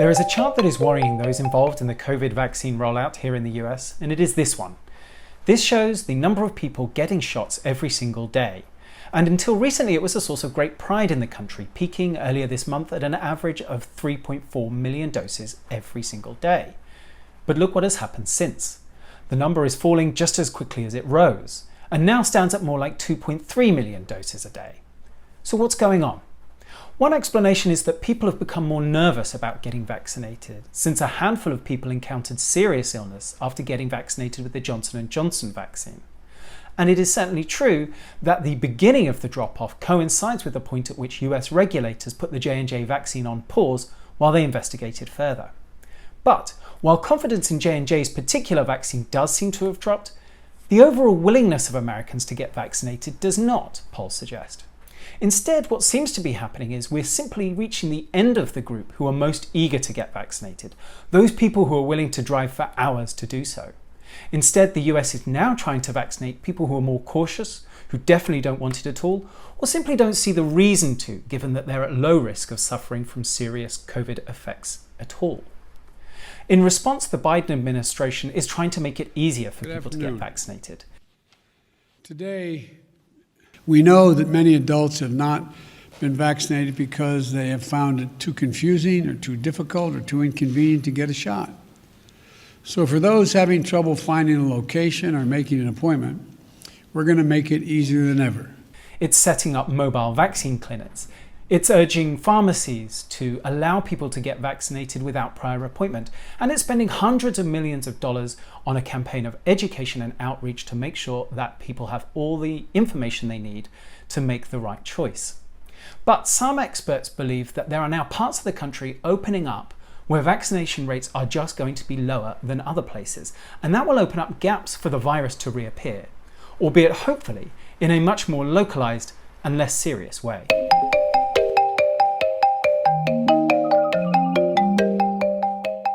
There is a chart that is worrying those involved in the COVID vaccine rollout here in the US, and it is this one. This shows the number of people getting shots every single day. And until recently, it was a source of great pride in the country, peaking earlier this month at an average of 3.4 million doses every single day. But look what has happened since. The number is falling just as quickly as it rose, and now stands at more like 2.3 million doses a day. So what's going on? One explanation is that people have become more nervous about getting vaccinated, since a handful of people encountered serious illness after getting vaccinated with the Johnson & Johnson vaccine. And it is certainly true that the beginning of the drop-off coincides with the point at which US regulators put the J&J vaccine on pause while they investigated further. But while confidence in J&J's particular vaccine does seem to have dropped, the overall willingness of Americans to get vaccinated does not, polls suggest. Instead, what seems to be happening is we're simply reaching the end of the group who are most eager to get vaccinated, those people who are willing to drive for hours to do so. Instead, the US is now trying to vaccinate people who are more cautious, who definitely don't want it at all, or simply don't see the reason to, given that they're at low risk of suffering from serious COVID effects at all. In response, the Biden administration is trying to make it easier for people to get vaccinated. Today, we know that many adults have not been vaccinated because they have found it too confusing or too difficult or too inconvenient to get a shot. So for those having trouble finding a location or making an appointment, we're going to make it easier than ever. It's setting up mobile vaccine clinics. It's urging pharmacies to allow people to get vaccinated without prior appointment. And it's spending hundreds of millions of dollars on a campaign of education and outreach to make sure that people have all the information they need to make the right choice. But some experts believe that there are now parts of the country opening up where vaccination rates are just going to be lower than other places. And that will open up gaps for the virus to reappear, albeit hopefully in a much more localized and less serious way.